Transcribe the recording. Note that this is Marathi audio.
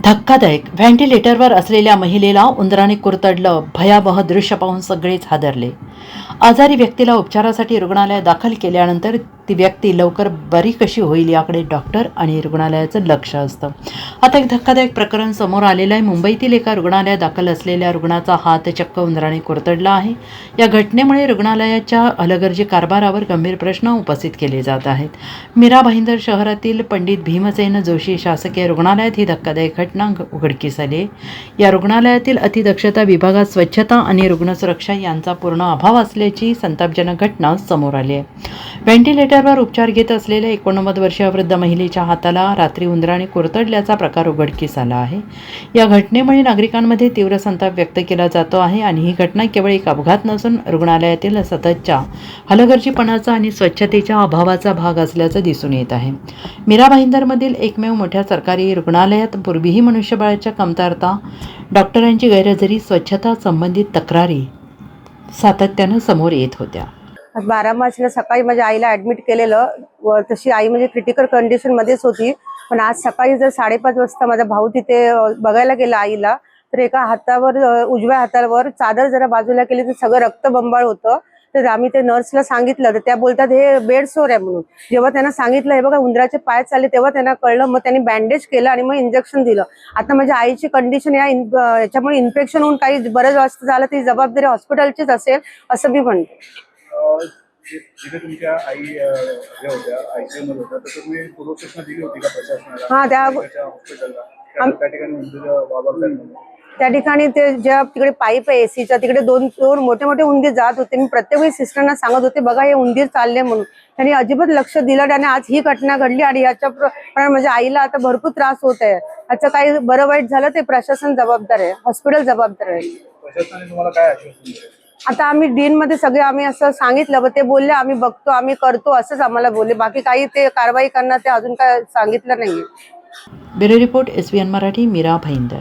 धक्कादायक व्हेंटिलेटरवर असलेल्या महिलेला उंदराने कुरतडलं. भयावह दृश्य पाहून सगळेच हादरले. आजारी व्यक्तीला उपचारासाठी रुग्णालयात दाखल केल्यानंतर ती व्यक्ती लवकर बरी कशी होईल याकडे डॉक्टर आणि रुग्णालयाचं लक्ष असतं. आता एक धक्कादायक प्रकरण समोर आलेलं आहे. मुंबईतील एका रुग्णालयात दाखल असलेल्या रुग्णाचा हात चक्क उंदराने कुरतडला आहे. या घटनेमुळे रुग्णालयाच्या हलगर्जी कारभारावर गंभीर प्रश्न उपस्थित केले जात आहेत. मीरा भाईंदर शहरातील पंडित भीमसेन जोशी शासकीय रुग्णालयात ही धक्कादायक घटना उघडकीस आली. या रुग्णालयातील अतिदक्षता विभागात स्वच्छता आणि रुग्णसुरक्षा यांचा पूर्ण अभाव असल्याची संतापजनक घटना समोर आली आहे. व्हेंटिलेटरवर उपचार घेत असलेल्या 89 वर्षीय वृद्ध महिलेच्या हाताला रात्री उंदराने कुरतडल्याचा प्रकार उघडकीस आला आहे. या घटनेमुळे नागरिकांमध्ये तीव्र संताप व्यक्त केला जातो आहे आणि ही घटना केवळ एक अपघात नसून रुग्णालयातील सततच्या हलगर्जीपणाचा आणि स्वच्छतेच्या अभावाचा भाग असल्याचं दिसून येत आहे. मीरा भाईंदरमधील एकमेव मोठ्या सरकारी रुग्णालयात पूर्वीही मनुष्यबळाच्या कमतरता, डॉक्टरांची गैरहजेरी, स्वच्छता संबंधित तक्रारी सातत्यानं समोर येत होत्या. 12 मार्चला सकाळी माझ्या आईला ऍडमिट केलेलं व तशी आई म्हणजे क्रिटिकल कंडिशन मध्येच होती. पण आज सकाळी जर 5:30 वाजता माझा भाऊ तिथे बघायला गेला आईला, तर एका हातावर उजव्या हातावर चादर जरा बाजूला केली तर सगळं रक्तबंबाळ होतं. तर आम्ही ते नर्सला सांगितलं तर त्या बोलतात हे बेड सोर आहे म्हणून. जेव्हा त्यांना सांगितलं हे बघा उंदराचे पाय चालले तेव्हा त्यांना कळलं. मग त्यांनी बँडेज केलं आणि मग इंजेक्शन दिलं. आता माझ्या आईची कंडिशन याच्यामुळे इन्फेक्शन होऊन काही बरंच जास्त झालं ती जबाबदारी हॉस्पिटलचीच असेल असं मी म्हणते. जिथे तुमच्या आई हे होत्या आयसीयू मध्ये होत्या तर तुम्ही पूर्वसूचना दिली होती का प्रशासनाला? हा त्या हॉस्पिटलला त्या ठिकाणी त्या ठिकाणी ते ज्या तिकडे पाईप आहे एसीचा तिकडे दोन मोठे मोठे उंदीर जात होते. मी प्रत्येक वेळी सिस्टरना सांगत होते बघा हे उंदीर चालले म्हणून. त्यांनी अजिबात लक्ष दिलं आणि आज ही घटना घडली आणि याच्या माझ्या आईला आता भरपूर त्रास होत आहे. याचं काही बरं वाईट झालं ते प्रशासन जबाबदार आहे, हॉस्पिटल जबाबदार आहे. प्रशासनाने तुम्हाला काय आश्वासन दिलं? आता आम्ही डीन मध्ये सगळे आम्ही असं सांगितलं ते बोलले आम्ही बघतो आम्ही करतो असंच आम्हाला बोलले. बाकी काही ते कारवाई करणार ते अजून काय सांगितलं नाहीये. Bureau report SVN Marathi. Mira Bhayandar.